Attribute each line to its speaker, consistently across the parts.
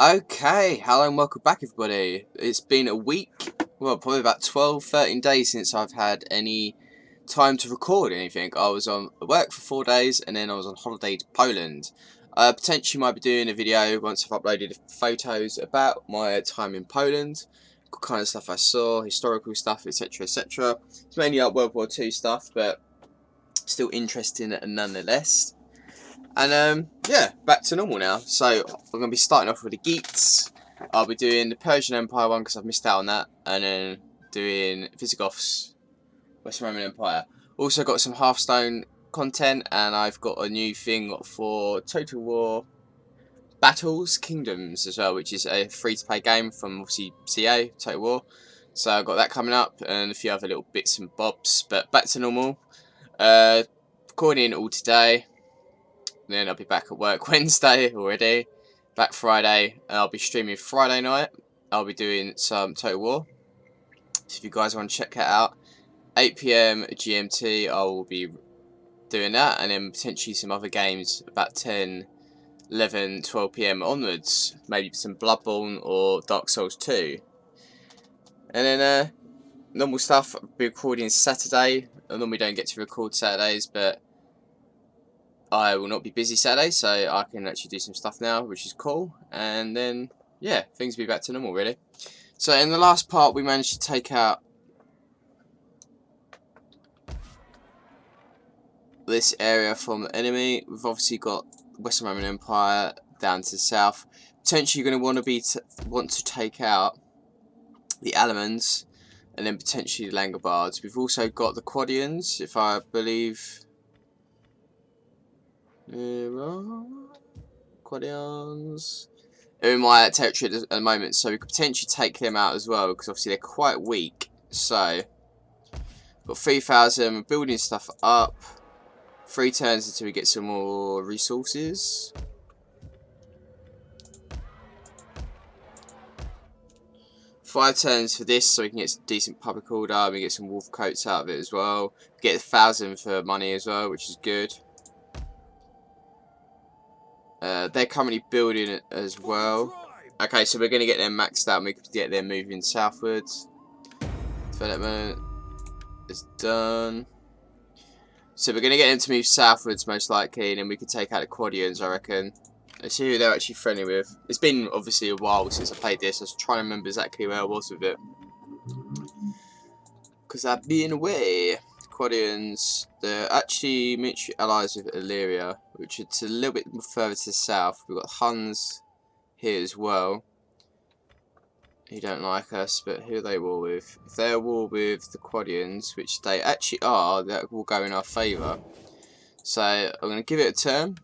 Speaker 1: Okay, hello and welcome back everybody. It's been a week, well probably about 12-13 days since I've had any time to record anything. I was on work for 4 days and then I was on holiday to Poland. Potentially might be doing a video once I've uploaded photos about my time in Poland, what kind of stuff I saw, historical stuff, etc, etc. It's mainly like World War II stuff, but still interesting nonetheless. And yeah, back to normal now. So we're going to be starting off with the Geats. I'll be doing the Persian Empire one because I've missed out on that, and then doing Visigoths, Western Roman Empire. Also got some Hearthstone content, and I've got a new thing for Total War Battles Kingdoms as well, which is a free-to-play game from obviously CA Total War. So I've got that coming up, and a few other little bits and bobs. But back to normal. Recording all today. Then I'll be back at work Wednesday already, back Friday, and I'll be streaming Friday night. I'll be doing some Total War, so if you guys want to check that out, 8 PM GMT I will be doing that, and then potentially some other games about 10, 11, 12 PM onwards, maybe some Bloodborne or Dark Souls 2. And then normal stuff, I'll be recording Saturday. I normally don't get to record Saturdays, but I will not be busy Saturday, so I can actually do some stuff now, which is cool. And then, yeah, things will be back to normal, really. So in the last part, we managed to take out this area from the enemy. We've obviously got Western Roman Empire down to the south. Potentially, you're going to want to take out the Alamans, and then potentially the Langobards. We've also got the Quadians, if I believe. Quadians. They're in my territory at the moment, so we could potentially take them out as well, because obviously they're quite weak. So, got 3,000, we're building stuff up. 3 turns until we get some more resources. Five turns for this, so we can get some decent public order. We get some wolf coats out of it as well. We get 1,000 for money as well, which is good. They're currently building it as well. Okay, so we're going to get them maxed out and we can get them moving southwards. Development is done. So we're going to get them to move southwards most likely, and then we can take out the Quadians, I reckon. Let's see who they're actually friendly with. It's been obviously a while since I played this. I was trying to remember exactly where I was with it, because I've been away. Quadians, they're actually military allies with Illyria, which is a little bit further to the south. We've got Huns here as well, who don't like us, but who are they war with? If they're at war with the Quadians, which they actually are, that will go in our favour. So I'm going to give it a turn.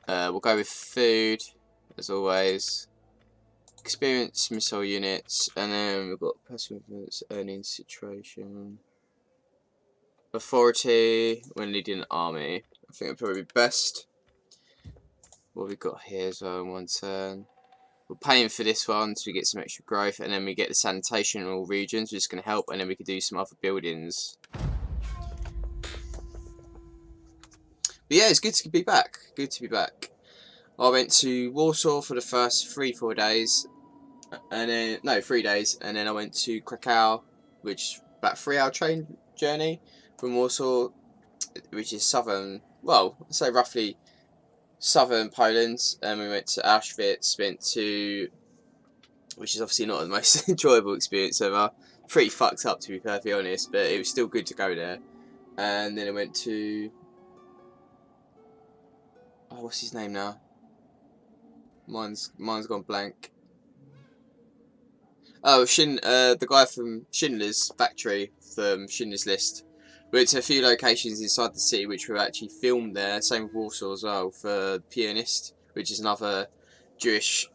Speaker 1: We'll go with food, as always. Experience missile units, and then we've got personal influence, earning situation, authority when leading an army. I think it'll probably be best. What we've got here as well in one turn. We're paying for this one so we get some extra growth, and then we get the sanitation in all regions, which is going to help, and then we can do some other buildings. But yeah, it's good to be back. Good to be back. I went to Warsaw for the first 3-4 days. And then, no, 3 days, and then I went to Krakow, which about 3-hour train journey from Warsaw, which is southern, well, I'd say roughly southern Poland, and we went to Auschwitz, which is obviously not the most enjoyable experience ever, pretty fucked up to be perfectly honest, but it was still good to go there. And then I went to, oh, what's his name now? Mine's gone blank. Oh, the guy from Schindler's Factory, from Schindler's List. We went to a few locations inside the city which were actually filmed there, same with Warsaw as well, for Pianist, which is another Jewish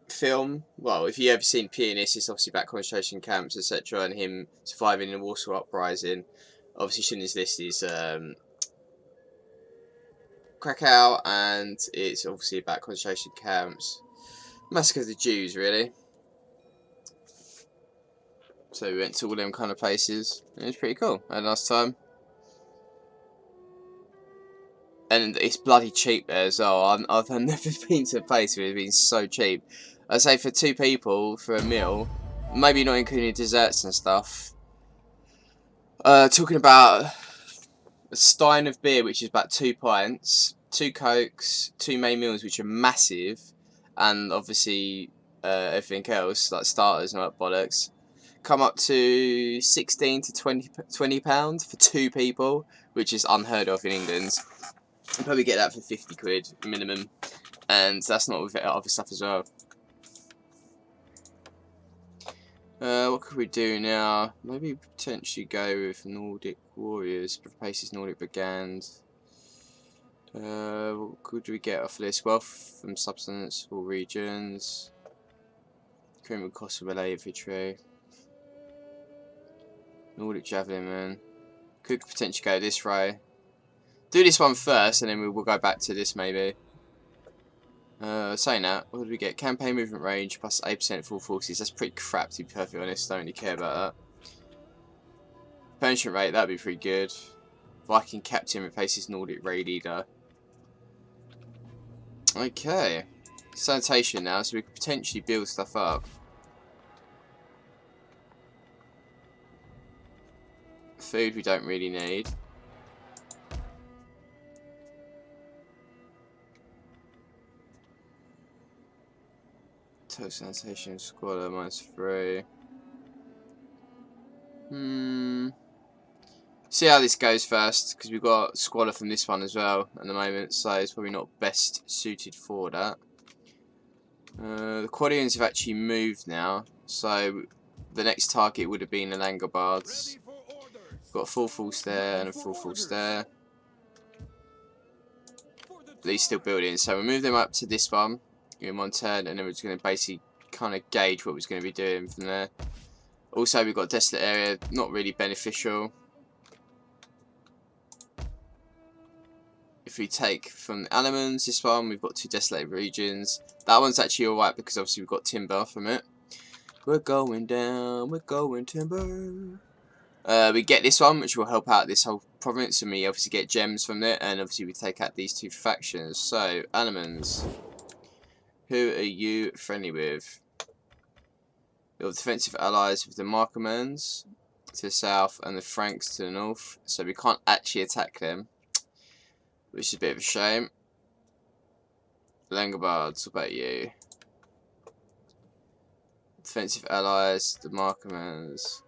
Speaker 1: film. Well, if you've ever seen Pianist, it's obviously about concentration camps, etc., and him surviving in the Warsaw Uprising. Obviously Schindler's List is Krakow, and it's obviously about concentration camps. Massacre of the Jews, really. So we went to all them kind of places. It was pretty cool. I had a nice time. And it's bloody cheap there as well. I've never been to a place where it's been so cheap. I'd say for 2 people, for a meal, maybe not including desserts and stuff, talking about a stein of beer, which is about 2 pints, 2 cokes, 2 main meals, which are massive, and obviously everything else, like starters and all that bollocks, come up to 16 to 20 pounds for 2 people, which is unheard of in England. You probably get that for 50 quid minimum, and that's not with other stuff as well. What could we do now? Maybe potentially go with Nordic Warriors, replaces Nordic Brigands. What could we get off of this? Wealth from substance, all regions. Criminal cost of relay infantry. Nordic Javelin, man. Could potentially go this way. Do this one first, and then we'll go back to this maybe. Saying that, what did we get? Campaign movement range plus 8% full forces. That's pretty crap, to be perfectly honest. Don't really care about that. Pension rate, that'd be pretty good. Viking captain replaces Nordic raid leader. Okay. Sanitation now, so we could potentially build stuff up. Food we don't really need. Total sanitation squad -3. See how this goes first, because we've got squalor from this one as well at the moment, so it's probably not best suited for that. The Quadians have actually moved now, so the next target would have been the Langobards. Got a full force there and a full force there. These still building, so we'll move them up to this one in one turn, and then we're just going to basically kind of gauge what we're going to be doing from there. Also, we've got desolate area, not really beneficial. If we take from the elements, this one, we've got 2 desolated regions. That one's actually alright because obviously we've got timber from it. We're going down, we're going timber. We get this one, which will help out this whole province, and we obviously get gems from it, and obviously we take out these 2 factions. So, elements. Who are you friendly with? Your defensive allies with the Markmans to the south and the Franks to the north, so we can't actually attack them, which is a bit of a shame. Langobards, what about you? Defensive allies, the Markmans.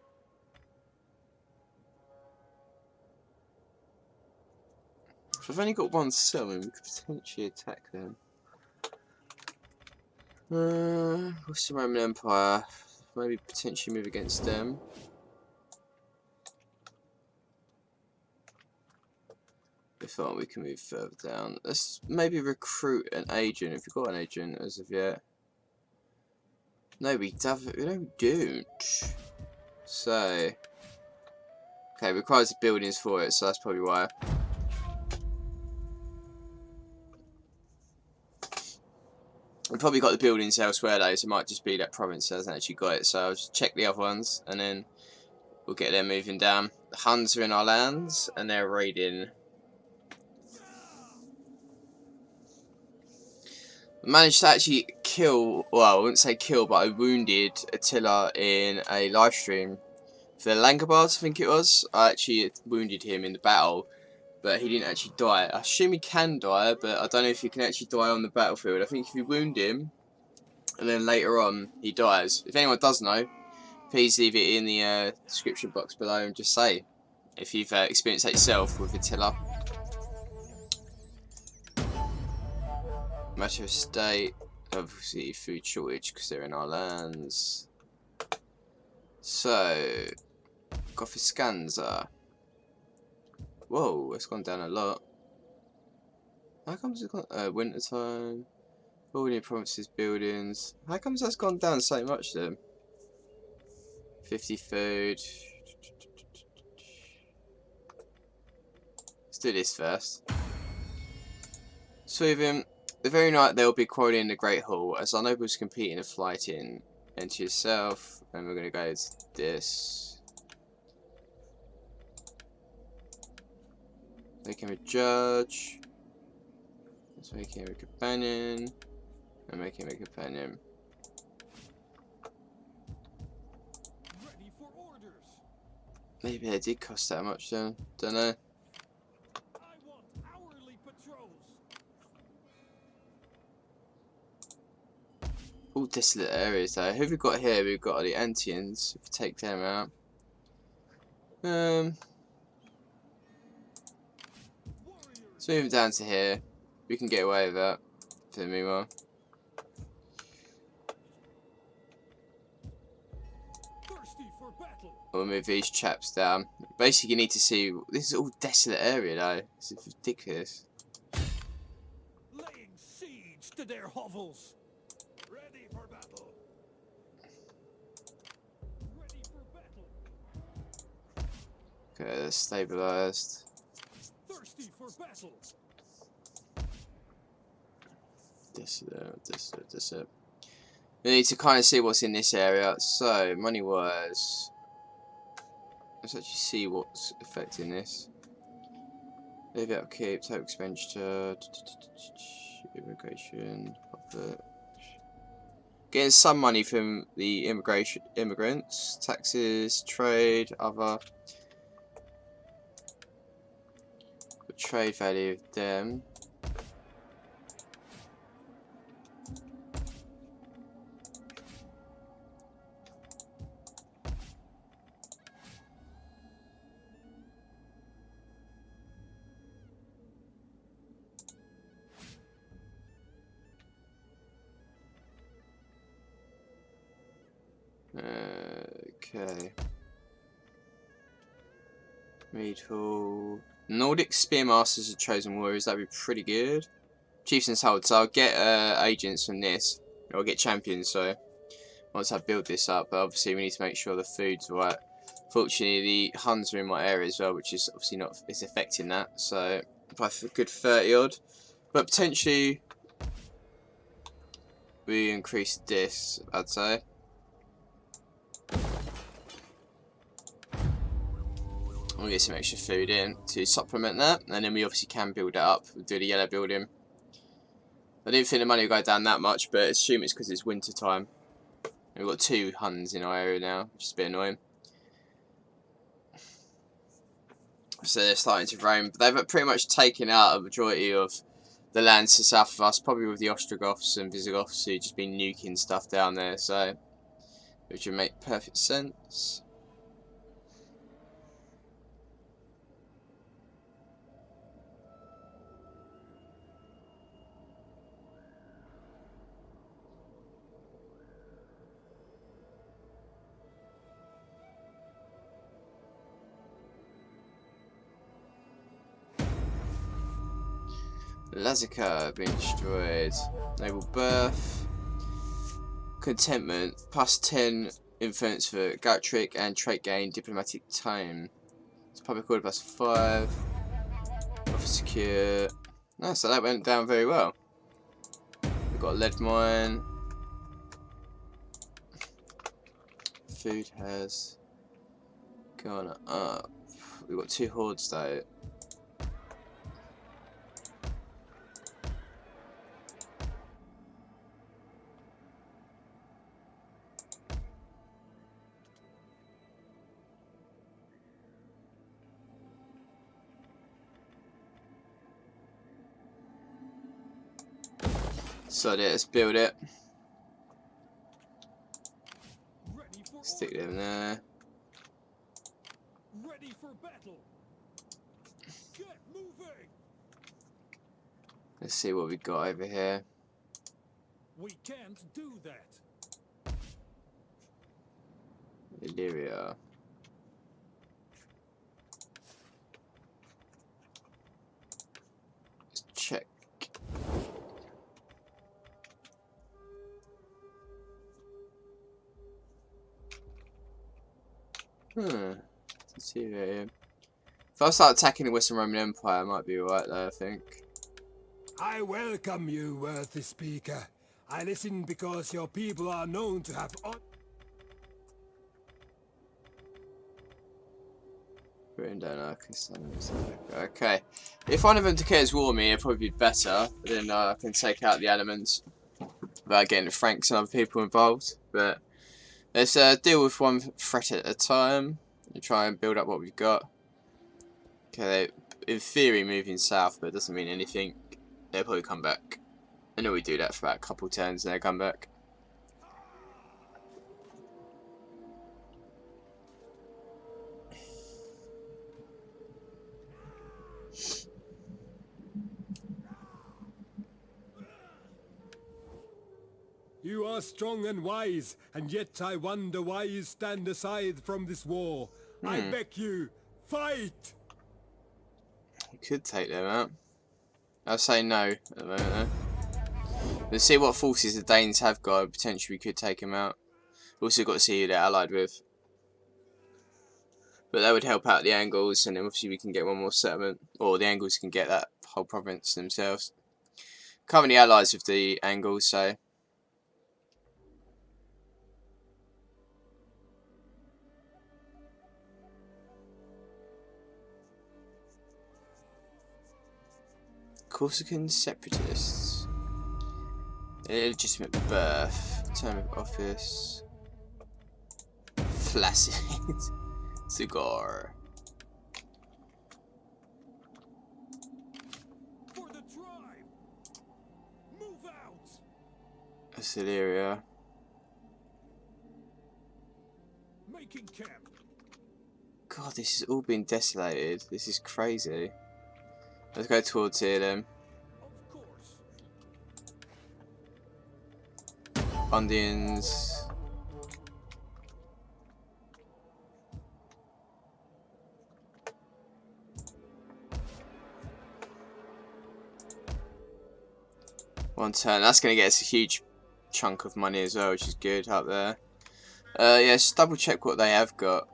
Speaker 1: If I've only got 1 settlement, we could potentially attack them. What's the Roman Empire? Maybe potentially move against them. If not, we can move further down. Let's maybe recruit an agent, if we've got an agent as of yet. No, we don't. So, okay, it requires the buildings for it, so that's probably why. We've probably got the buildings elsewhere though, so it might just be that province that hasn't actually got it. So I'll just check the other ones, and then we'll get them moving down. The Huns are in our lands, and they're raiding. I managed to actually kill, well, I wouldn't say kill, but I wounded Attila in a live stream for the Langobards, I think it was. I actually wounded him in the battle, but he didn't actually die. I assume he can die, but I don't know if he can actually die on the battlefield. I think if you wound him, and then later on, he dies. If anyone does know, please leave it in the description box below and just say if you've experienced that yourself with Attila. Matter of state, obviously food shortage because they're in our lands. So, Gothiscanza. Whoa, it's gone down a lot. How comes it's gone? Winter time. All new provinces, buildings. How comes that's gone down so much then? 50 food. Let's do this first. Sweden. The very night they will be quarrying the Great Hall as our nobles compete in a flight in. Enter yourself, and we're going to go to this. Make him a judge. Let's make him a companion. And make him a companion.
Speaker 2: Ready for orders.
Speaker 1: Maybe they did cost that much then. Don't know.
Speaker 2: I want hourly patrols.
Speaker 1: All desolate areas though. Who have we got here? We've got the Antians. If we take them out. Let's move them down to here. We can get away with that for the meanwhile.
Speaker 2: Thirsty for battle.
Speaker 1: We'll move these chaps down. Basically, you need to see. This is all desolate area though. This is ridiculous.
Speaker 2: Laying siege to their hovels. Ready for battle. Ready for battle.
Speaker 1: Okay, they're stabilised.
Speaker 2: Thirsty for battle.
Speaker 1: Desolate. We need to kind of see what's in this area. So, money-wise, let's actually see what's affecting this. Maybe upkeep, total expenditure, immigration, profit. Getting some money from the immigrants, taxes, trade, other. The trade value of them. Okay. Meadhall. Nordic Spearmasters and Chosen Warriors, that'd be pretty good. Chiefs and Hold, so I'll get agents from this. I'll get champions, so once I build this up, but obviously we need to make sure the food's right. Fortunately, the Huns are in my area as well, which is obviously not, it's affecting that, so by a good 30 odd. But potentially, we increase this, I'd say. We'll get some extra food in to supplement that, and then we obviously can build it up. We'll do the yellow building. I didn't think the money would go down that much, but assume it's because it's winter time. And we've got 2 Huns in our area now, which is a bit annoying. So they're starting to roam. But they've pretty much taken out a majority of the lands to the south of us, probably with the Ostrogoths and Visigoths who've just been nuking stuff down there, so which would make perfect sense. Lazica being destroyed. Naval birth. Contentment. Plus 10 influence for Gautric and trait gain diplomatic time. It's public order plus 5. Offer secure. Oh, so that went down very well. We've got a lead mine. Food has gone up. We've got 2 hordes though. So let's build it. Stick them there.
Speaker 2: Ready for battle. Get moving.
Speaker 1: Let's see what we got over here.
Speaker 2: We can't do that.
Speaker 1: Illyria. Let's check. Let's see here. If I start attacking the Western Roman Empire, I might be alright there, I think.
Speaker 3: I welcome you, worthy speaker. I listen because your people are known to have
Speaker 1: Written down, okay. If one of them declares war on me, it'd probably be better. Then I can take out the elements without getting the Franks and other people involved. But let's deal with one threat at a time and try and build up what we've got. Okay, in theory moving south, but it doesn't mean anything. They'll probably come back. I know we do that for about a couple turns and they come back.
Speaker 3: You are strong and wise, and yet I wonder why you stand aside from this war. I beg you, fight!
Speaker 1: We could take them out. I'll say no at the moment though. Let's see what forces the Danes have got. Potentially we could take them out. We've also got to see who they're allied with. But that would help out the Angles, and then obviously we can get one more settlement. Or the Angles can get that whole province themselves. Currently allies with the Angles, so... Corsican separatists. Illegitimate birth. Term of office. Flaccid. Cigar.
Speaker 2: For the tribe. Move out.
Speaker 1: Acileria.
Speaker 2: Making camp.
Speaker 1: God, this has all been desolated. This is crazy. Let's go towards here then.
Speaker 2: Of course.
Speaker 1: Bundians. One turn. That's going to get us a huge chunk of money as well, which is good up there. Yeah, just double check what they have got.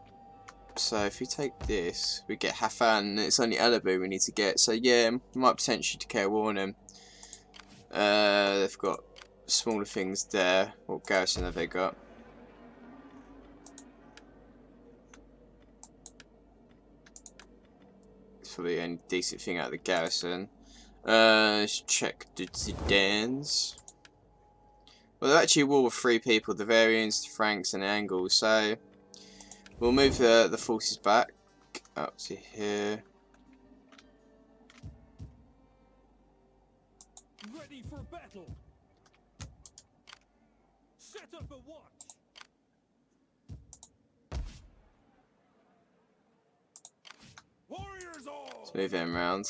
Speaker 1: So if we take this, we get Hafan, and it's only Elibu we need to get. So yeah, we might potentially declare war on them. They've got smaller things there. What garrison have they got? It's probably the only decent thing out of the garrison. Let's check the Danes. Well, they're actually war with 3 people: the Varians, the Franks, and the Angles. So we'll move the forces back up to here.
Speaker 2: Ready for battle. Set up a watch. Warriors all.
Speaker 1: Let's move them around.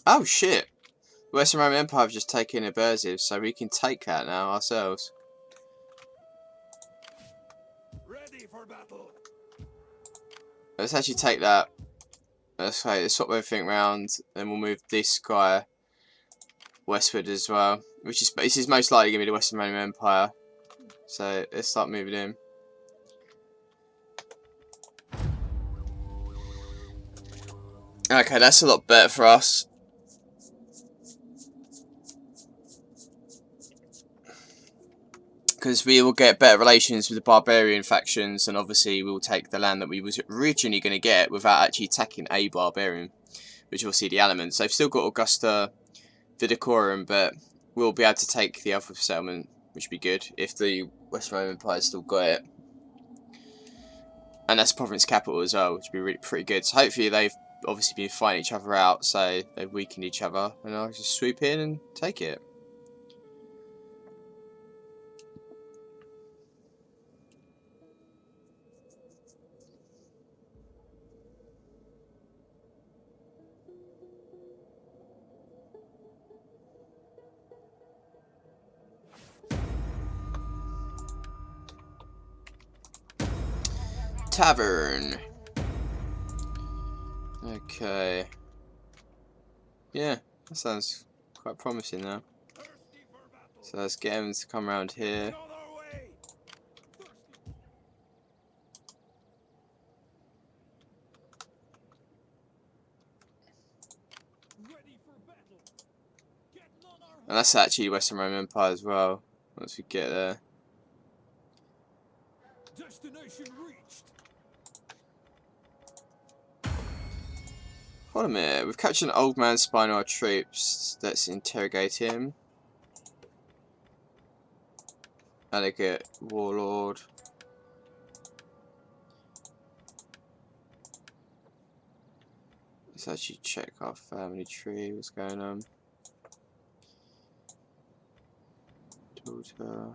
Speaker 1: Oh shit! The Western Roman Empire have just taken Aberziv, so we can take that now ourselves.
Speaker 2: Ready for battle.
Speaker 1: Let's actually take that. Let's swap everything around, and we'll move this guy westward as well. This is most likely going to be the Western Roman Empire. So let's start moving him. Okay, that's a lot better for us. Because we will get better relations with the barbarian factions, and obviously we will take the land that we was originally going to get without actually attacking a barbarian, which will see the elements. They've still got Augusta Vidicorum, but we'll be able to take the other settlement, which would be good if the Western Roman Empire still got it. And that's province capital as well, which would be really pretty good. So hopefully they've obviously been fighting each other out, so they've weakened each other, and I'll just swoop in and take it. Tavern. Okay. Yeah, that sounds quite promising now. So let's get him to come around here. And that's actually Western Roman Empire as well, once we get there.
Speaker 2: Destination reached.
Speaker 1: Hold a minute. We've captured an old man spying on our troops. Let's interrogate him. Elegant warlord. Let's actually check our family tree. What's going on? Daughter.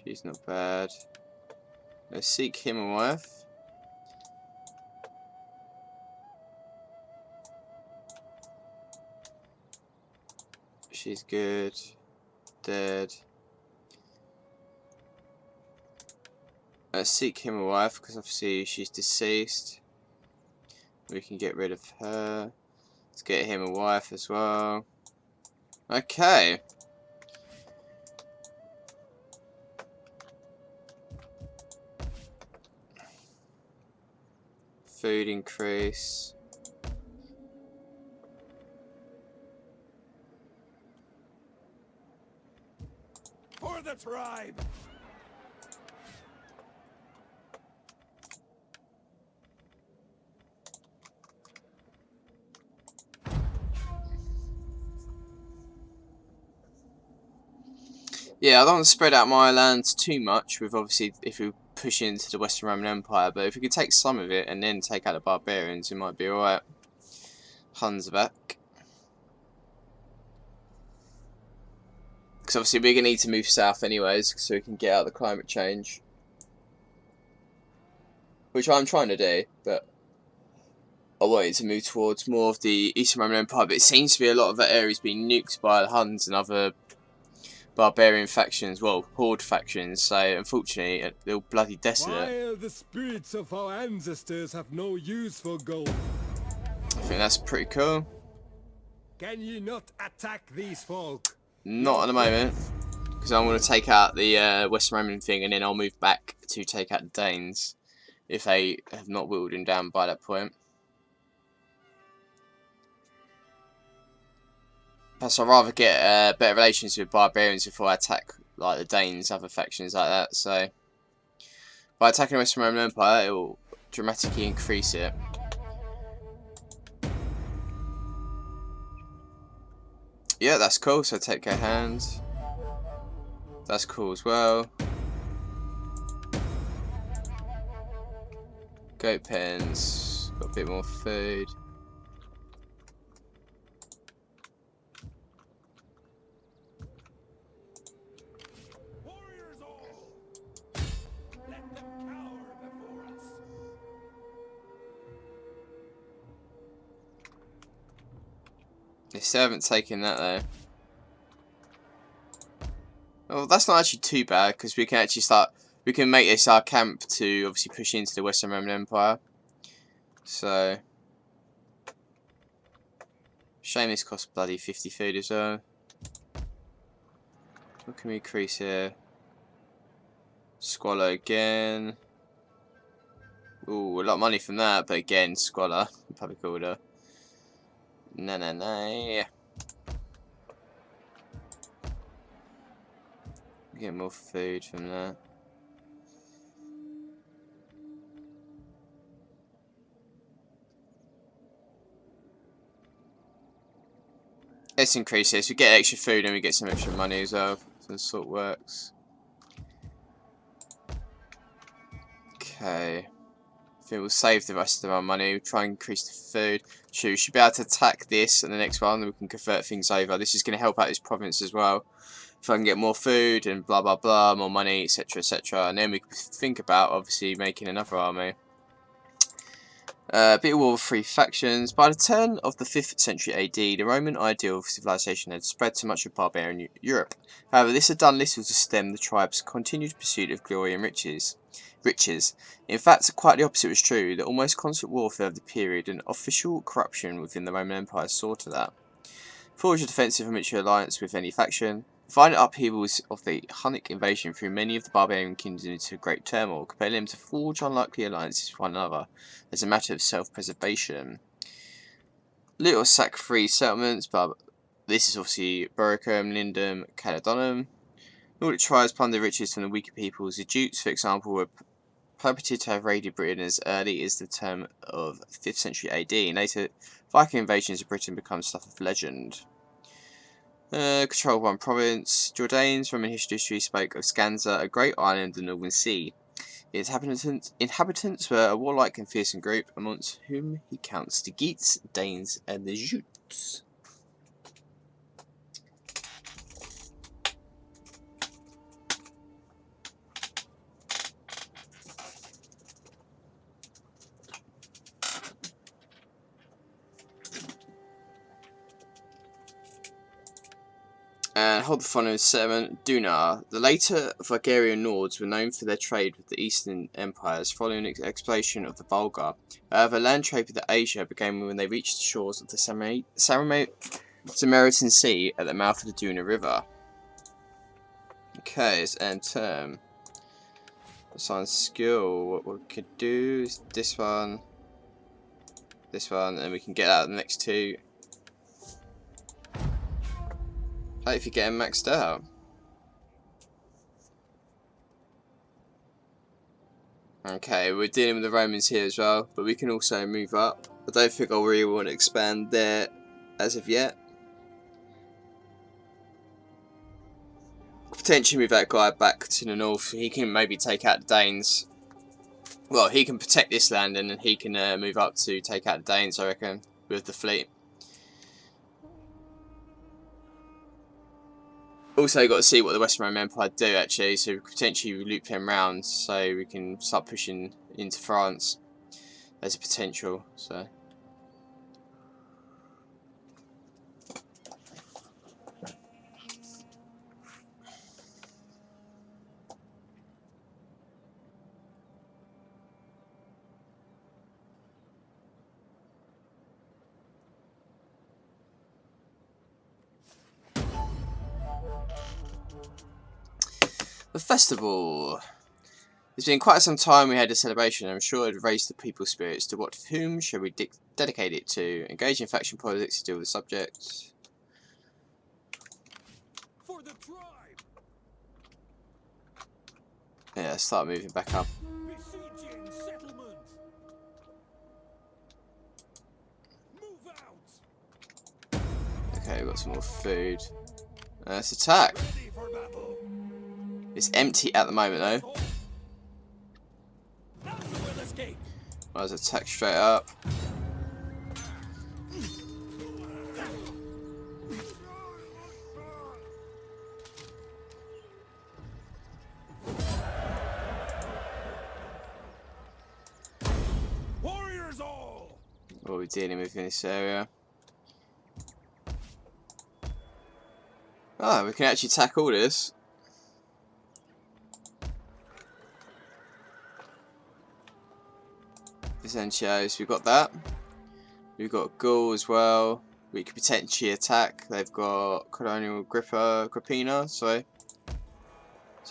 Speaker 1: She's not bad. Let's seek him a wife. She's good. Dead. Let's seek him a wife because obviously she's deceased. We can get rid of her. Let's get him a wife as well. Okay. Food increase.
Speaker 2: For the tribe.
Speaker 1: Yeah, I don't want to spread out my lands too much with obviously if we push into the Western Roman Empire, but if we could take some of it and then take out the barbarians, it might be alright. Huns are back. Because obviously we're going to need to move south anyways, so we can get out of the climate change. Which I'm trying to do, but I wanted to move towards more of the Eastern Roman Empire, but it seems to be a lot of that area is being nuked by the Huns and other barbarian factions, well, horde factions, so unfortunately they're all bloody desolate.
Speaker 3: While the spirits of our ancestors have no use for gold,
Speaker 1: I think that's pretty cool.
Speaker 3: can ye not attack these folk?
Speaker 1: Not at the moment, because I want to take out the Western Roman thing, and then I'll move back to take out the Danes, if they have not whittled him down by that point. Plus, I'd rather get better relations with barbarians before I attack like the Danes, other factions like that. So, by attacking the Western Roman Empire, it will dramatically increase it. Yeah, that's cool. So take care hands. That's cool as well. Goat pens. Got a bit more food.
Speaker 2: Warriors all. Let them cower before us.
Speaker 1: They still haven't taken that though. Well, that's not actually too bad because we can actually start. We can make this our camp to obviously push into the Western Roman Empire. So, shame this costs bloody 50 food as well. What can we increase here? Squalor again. Ooh, a lot of money from that, but again, Squalor, public order. No. Get more food from that. Let's increase this. We get extra food and we get some extra money as well. So the sort works. Okay. I think we'll save the rest of our money. We'll try and increase the food. We should be able to attack this and the next one, and we can convert things over. This is going to help out this province as well. If I can get more food and blah blah blah, more money, etc, etc, and then we can think about obviously making another army. Bit of war with three factions. By the turn of the 5th century AD, the Roman ideal of civilization had spread to much of barbarian Europe. However, this had done little to stem the tribe's continued pursuit of glory and riches. In fact, quite the opposite was true. The almost constant warfare of the period and official corruption within the Roman Empire saw to that. Forge a defensive and mutual alliance with any faction. Violent upheavals of the Hunnic invasion threw many of the barbarian kingdoms into great turmoil, compelling them to forge unlikely alliances with one another as a matter of self-preservation. Little sack-free settlements, but this is obviously Boricum, Lindum, Caledonum. Nordic tribes plundered riches from the weaker peoples. The Geats, for example, were purported to have raided Britain as early as the term of 5th century AD, and later Viking invasions of Britain become stuff of legend. Controlled one province. Jordanes, Roman history, spoke of Scanza, a great island in the Northern Sea. Its inhabitants were a warlike and fearsome group, amongst whom he counts the Geats, Danes, and the Jutes. And hold the following settlement, Dunar. The later Bulgarian Nords were known for their trade with the Eastern empires following the exploration of the Volga. However, land trade with Asia began when they reached the shores of the Samaritan Sea at the mouth of the Duna River. Okay, let's end term. Assign skill. What we could do is this one, and we can get out the next two. If you get them maxed out. Okay, we're dealing with the Romans here as well, but we can also move up. I don't think I really want to expand there as of yet. Potentially move that guy back to the north. He can maybe take out the Danes. Well, he can protect this land and then he can move up to take out the Danes, I reckon, with the fleet. Also, got to see what the Western Roman Empire do actually, so we could potentially loop them round, so we can start pushing into France. There's a potential. So. The festival. It's been quite some time we had a celebration. I'm sure it raised the people's spirits. To what, whom shall we dedicate it to? Engage in faction politics to deal with the subject.
Speaker 2: For the tribe.
Speaker 1: Yeah, start moving back up.
Speaker 2: Besieging settlement. Move out.
Speaker 1: Okay, we've got some more food. Let's attack.
Speaker 2: Ready for battle.
Speaker 1: It's empty at the moment though.
Speaker 2: None will escape.
Speaker 1: Let's attack straight up.
Speaker 2: Warriors all.
Speaker 1: What are we dealing with in this area? Oh, we can actually tackle this. Essentials, we've got that. We've got Gaul as well. We could potentially attack. They've got Colonial Agrippina, so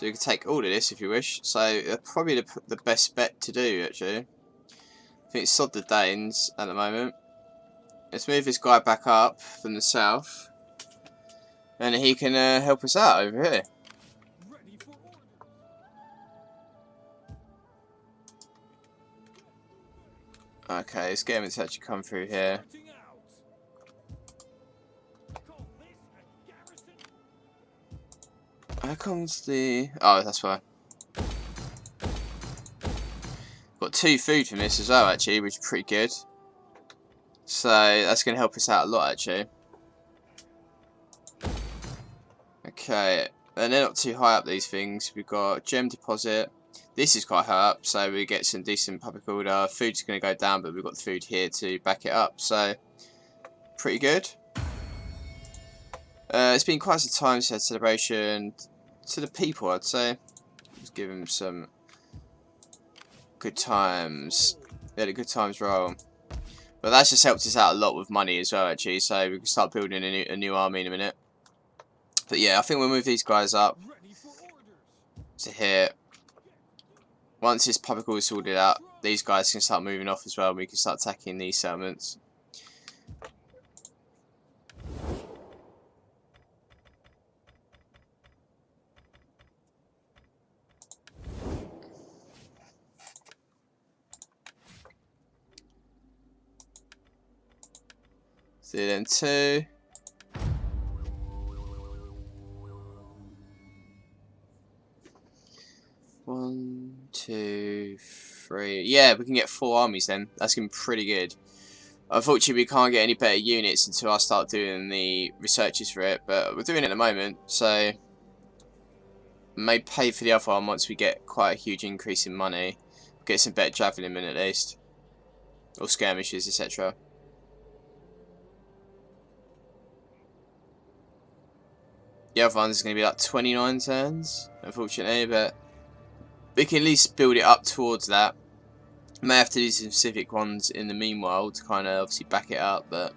Speaker 1: you can take all of this if you wish. So probably the best bet to do actually. I think it's sod the Danes at the moment. Let's move this guy back up from the south, and he can help us out over here.
Speaker 2: Ready for order.
Speaker 1: Okay, let's get him to actually come through here.
Speaker 2: Starting out. Call this a garrison.
Speaker 1: How comes the... Oh, that's why. Got 2 food from this as well, actually, which is pretty good. So, that's going to help us out a lot, actually. Okay, and they're not too high up, these things. We've got gem deposit. This is quite high up, so we get some decent public order. Food's going to go down, but we've got the food here to back it up, so pretty good. It's been quite some time since celebration. To the people, I'd say. Let's give them some good times. They had a good times roll. But that's just helped us out a lot with money as well, actually, so we can start building a new army in a minute. But yeah, I think we'll move these guys up
Speaker 2: Ready for orders.
Speaker 1: to here. Once this public order is sorted out, these guys can start moving off as well, and we can start attacking these settlements. Do them two. One, two, three. Yeah, we can get 4 armies then. That's going to be pretty good. Unfortunately, we can't get any better units until I start doing the researches for it, but we're doing it at the moment, so may pay for the other one once we get quite a huge increase in money. Get some better javelin men at least, or skirmishes, etc. The other one's going to be like 29 turns, unfortunately, but we can at least build it up towards that. May have to do some specific ones in the meanwhile to kind of obviously back it up, but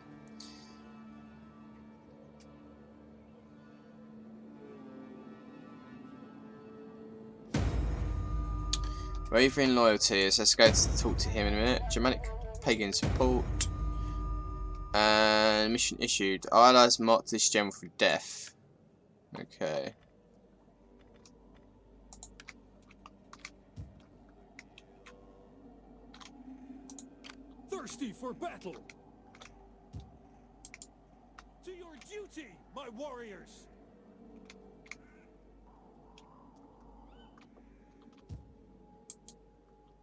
Speaker 1: Wavering loyalties. Let's go to talk to him in a minute. Germanic pagan support. And mission issued. Our allies marked this general for death. Okay.
Speaker 2: Thirsty for battle. To your duty, my warriors.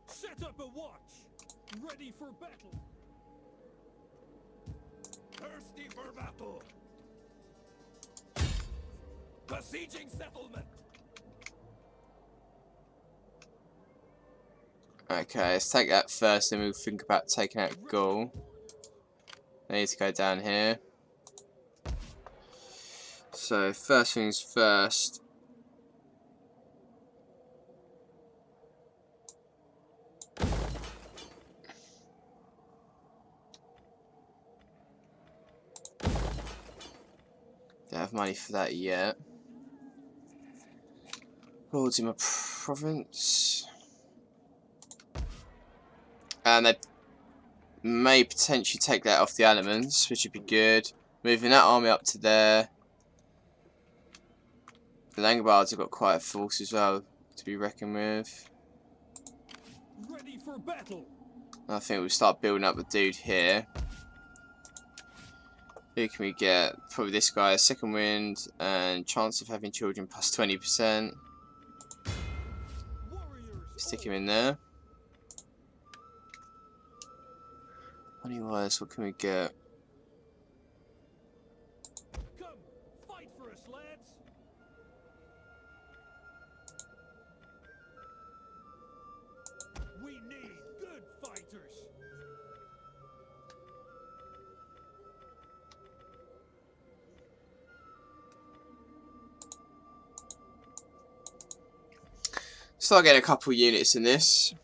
Speaker 2: Set up a watch. Ready for battle. Thirsty for battle. Besieging settlement.
Speaker 1: Okay, let's take that first, then we'll think about taking out Gaul. I need to go down here. So, first things first. Don't have money for that yet. Lords in my province. And they may potentially take that off the elements, which would be good. Moving that army up to there. The Langobards have got quite a force as well to be reckoned with.
Speaker 2: Ready for battle.
Speaker 1: I think we'll start building up the dude here. Who can we get? Probably this guy, second wind, and chance of having children plus 20%. Stick him in there. Money wise, what can we get?
Speaker 2: Come, fight for us, lads. We need good fighters.
Speaker 1: Start getting a couple units in this.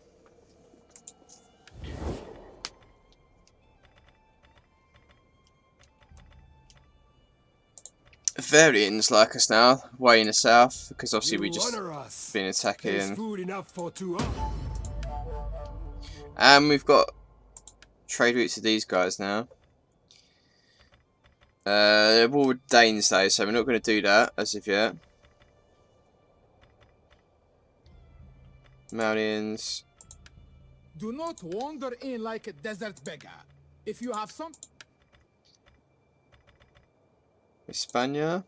Speaker 1: Variants like us now, way in the south, because obviously we just been attacking.
Speaker 3: Food enough for 2 hours.
Speaker 1: And we've got trade routes with these guys now. They're all with Danes though, so we're not going to do that as of yet. Mountains.
Speaker 4: Do not wander in like a desert beggar. If you have some...
Speaker 1: Hispania.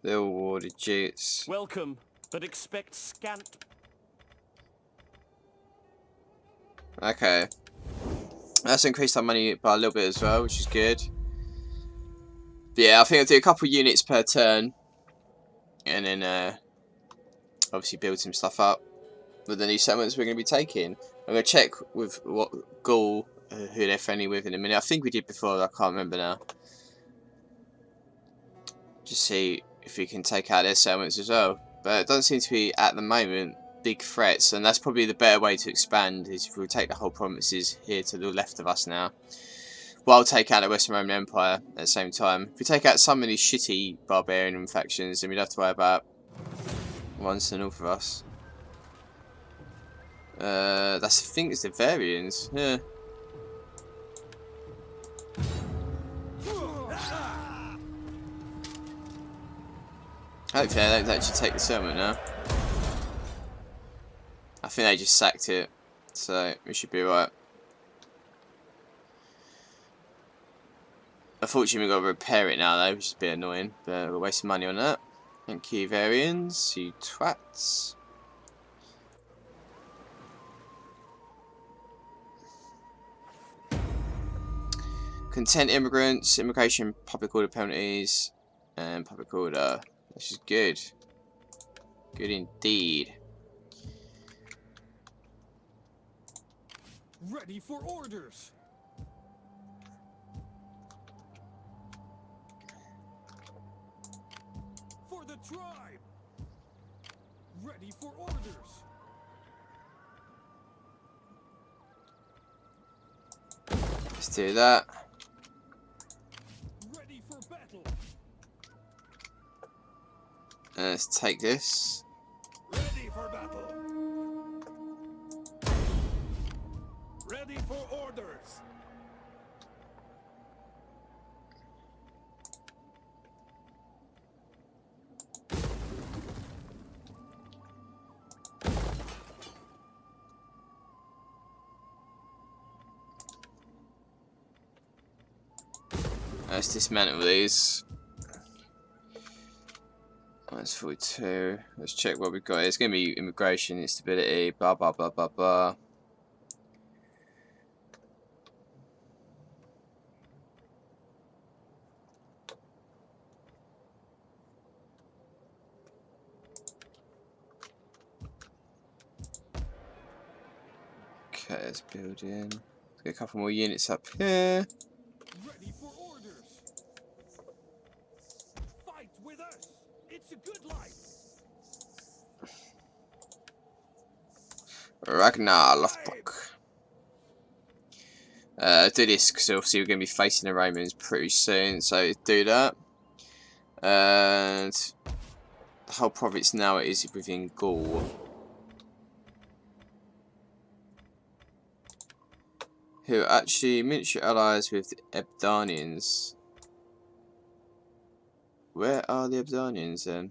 Speaker 1: They're all awarded Geats.
Speaker 5: Welcome, but expect scant.
Speaker 1: Okay. That's increased our money by a little bit as well, which is good. But yeah, I think I'll do a couple units per turn. And then obviously build some stuff up with the new settlements we're going to be taking. I'm going to check with what Gaul, who they're friendly with in a minute. I think we did before, I can't remember now. Just see if we can take out their settlements as well. But it doesn't seem to be, at the moment, big threats. And that's probably the better way to expand, is if we take the whole provinces here to the left of us now. While take out the Western Roman Empire at the same time. If we take out some of these shitty barbarian factions, then we'd have to worry about ones to the north of us. I think it's the Varians. Yeah. Hopefully they don't actually take the settlement now. I think they just sacked it, so we should be alright. Unfortunately, we've got to repair it now, though, which is a bit annoying. But we're wasting money on that. Thank you, Varians, you twats. Content immigrants, immigration, public order penalties, and public order. This is good. Good indeed.
Speaker 2: Ready for orders. For the tribe. Ready for orders.
Speaker 1: Let's do that.
Speaker 2: Ready for battle.
Speaker 1: Let's take this.
Speaker 2: Ready for battle. Ready for orders.
Speaker 1: Let's dismantle these. That's 42. Let's check what we've got. It's going to be immigration, instability, blah blah blah blah blah. Okay, let's build in. Let's get a couple more units up here.
Speaker 2: Ready for orders. Fight with us. It's a good life.
Speaker 1: Ragnar Lothbrok. Do this because obviously we're going to be facing the Romans pretty soon, so do that. And the whole province now is within Gaul. Who are actually miniature allies with the Ebdanians. Where are the Ebdanians then?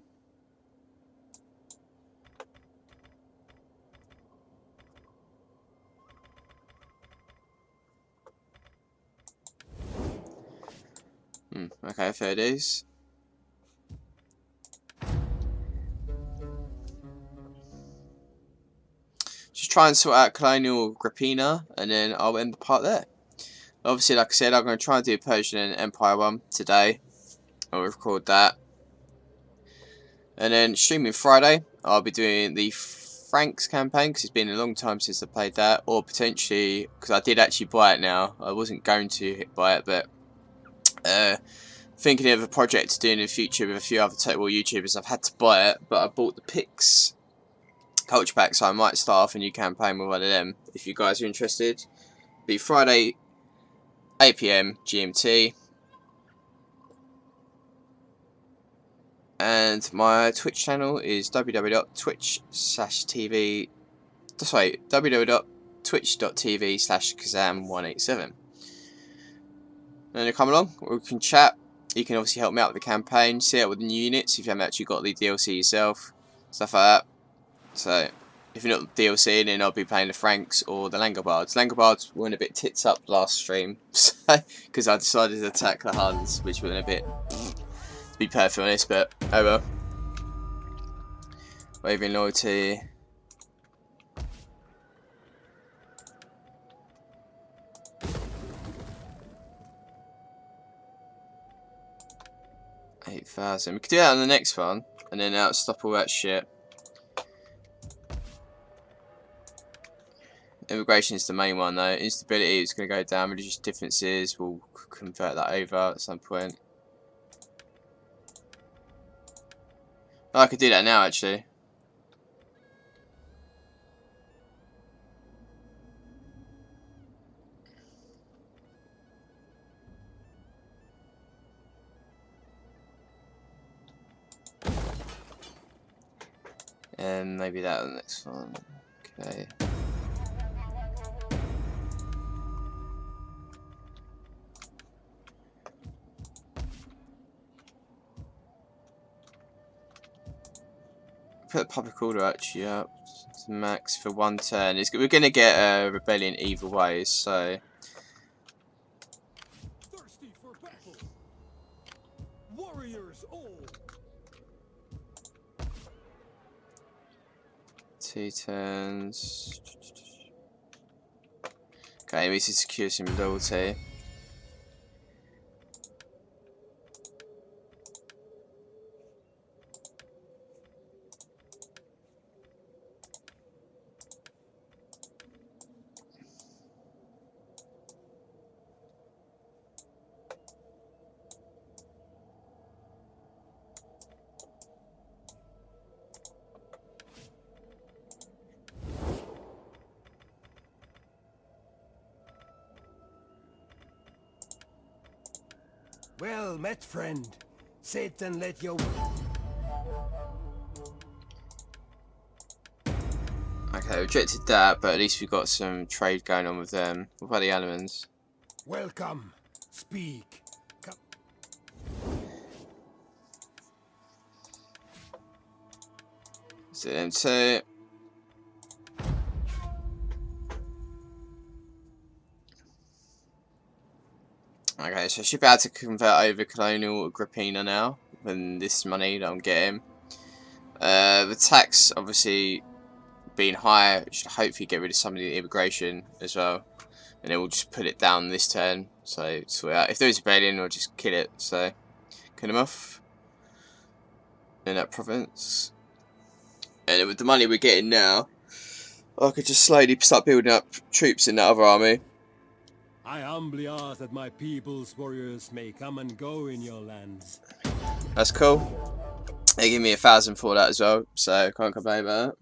Speaker 1: Okay, fair days. Just try and sort out colonial Agrippina, and then I'll end the part there. Obviously, like I said, I'm going to try and do Persian and Empire one today. I'll record that. And then streaming Friday, I'll be doing the Franks campaign, because it's been a long time since I played that. Or potentially, because I did actually buy it now. I wasn't going to buy it, but thinking of a project to do in the future with a few other Total War YouTubers. I've had to buy it, but I bought the Pix culture pack, so I might start off a new campaign with one of them. If you guys are interested, be Friday 8 PM GMT. And my Twitch channel is www.twitch.tv/Kazam187. And to come along, we can chat. You can obviously help me out with the campaign, see out with the new units if you haven't actually got the DLC yourself, stuff like that. So, if you're not the DLC, then I'll be playing the Franks or the Langobards. Langobards went a bit tits up last stream, because I decided to attack the Huns, which went a bit, to be perfectly honest, but oh well. Waving loyalty. $8,000. We could do that on the next one, and then that'll stop all that shit. Immigration is the main one though. Instability is going to go down. Religious differences, we'll convert that over at some point. Oh, I could do that now actually. And maybe that on the next one. Okay. Put the public order actually up to max for one turn. We're going to get a rebellion either way, so
Speaker 2: Thirsty for battle.
Speaker 1: 2 turns. Okay, we need to secure some loyalty.
Speaker 2: Well met, friend. Sit and let your...
Speaker 1: Okay, rejected that, but at least we've got some trade going on with them. What about the Alemans?
Speaker 2: Welcome. Speak. Come.
Speaker 1: Is it them two? Okay, so I should be able to convert over colonial Agrippina now, with this money that I'm getting. The tax, obviously, being higher, should hopefully get rid of some of the immigration as well. And then we'll just put it down this turn. So, sort it out. If there is a rebellion, we'll just kill it. So, kill them off. In that province. And then with the money we're getting now, I could just slowly start building up troops in that other army.
Speaker 3: I humbly ask that my people's warriors may come and go in your lands.
Speaker 1: That's cool. They give me 1,000 for that as well, so I can't complain about that.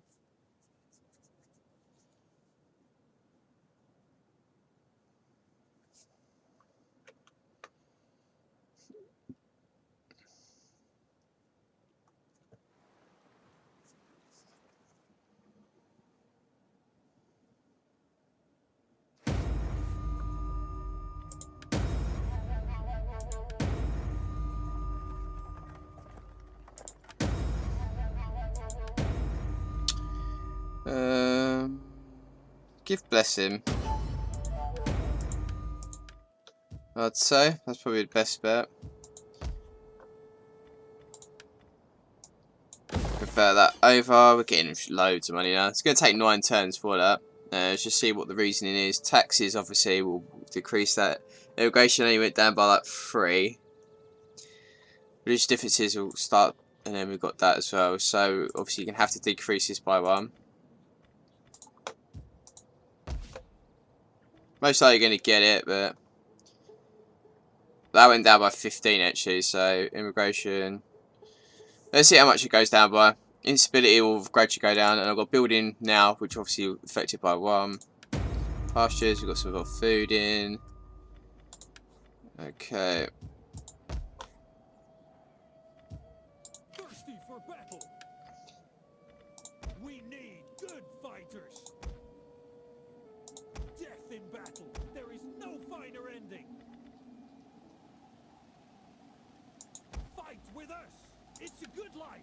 Speaker 1: Give blessing. I'd say that's probably the best bet. Convert that over. We're getting loads of money now. It's going to take 9 turns for that. Let's just see what the reasoning is. Taxes obviously will decrease that. Immigration only went down by like 3. Religious differences will start, and then we've got that as well. So obviously you're going to have to decrease this by 1. Most likely going to get it, but that went down by 15 actually. So immigration. Let's see how much it goes down by. Instability will gradually go down, and I've got building now, which obviously affected by 1. Pastures, we've got some more food in. Okay.
Speaker 2: Thirsty for battle. We need good fighters. Death in battle. There is no finer ending. Fight with us. It's a good life.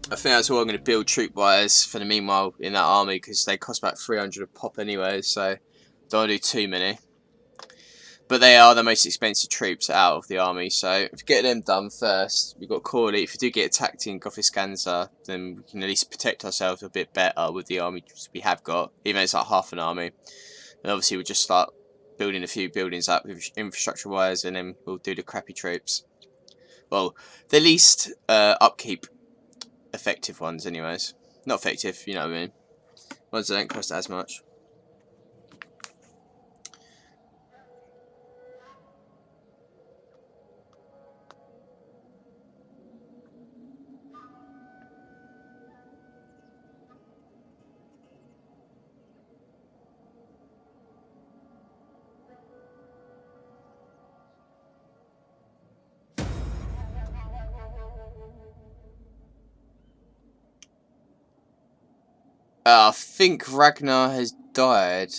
Speaker 1: I think that's all I'm going to build troop-wise for the meanwhile in that army, because they cost about 300 a pop anyway, so don't want to do too many. But they are the most expensive troops out of the army, so if we get them done first, we've got Corley. If we do get attacked in Gothiscanza, then we can at least protect ourselves a bit better with the army we have got, even though it's like half an army. And obviously we'll just start building a few buildings up with infrastructure-wise, and then we'll do the crappy troops. Well, the least upkeep effective ones anyways. Not effective, you know what I mean. Ones that don't cost as much. I think Ragnar has died.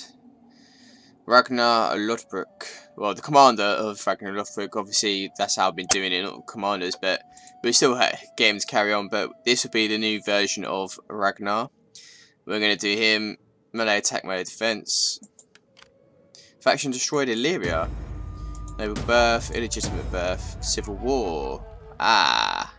Speaker 1: Ragnar Lothbrok. Well, the commander of Ragnar Lothbrok, obviously that's how I've been doing it, not commanders, but we still get him to carry on. But this will be the new version of Ragnar. We're going to do him, melee attack, melee defense. Faction destroyed Illyria. Noble birth, illegitimate birth, civil war. Ah.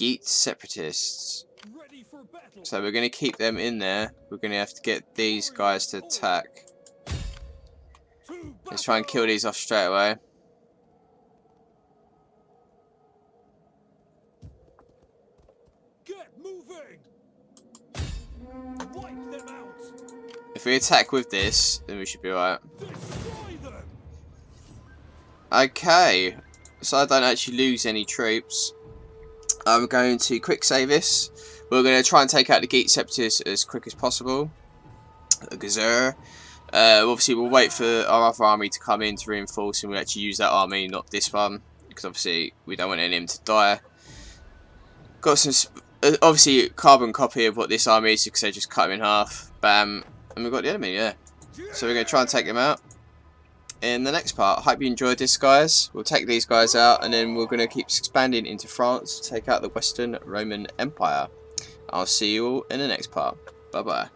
Speaker 1: Geats separatists.
Speaker 2: Ready for battle.
Speaker 1: So we're going to keep them in there. We're going to have to get these guys to attack. Let's try and kill these off straight away.
Speaker 2: Get moving. Wipe them out.
Speaker 1: If we attack with this, then we should be alright.
Speaker 2: Destroy them.
Speaker 1: Okay, so I don't actually lose any troops. I'm going to quick save this. We're going to try and take out the Geats separatists as quick as possible. Gazur. Obviously, we'll wait for our other army to come in to reinforce, and we'll actually use that army, not this one, because obviously we don't want any of them to die. Got some, obviously, carbon copy of what this army is, because they just cut them in half. Bam, and we've got the enemy. Yeah. So we're going to try and take them out in the next part. Hope you enjoyed this, guys. We'll take these guys out, and then we're going to keep expanding into France to take out the Western Roman Empire. I'll see you all in the next part. Bye bye.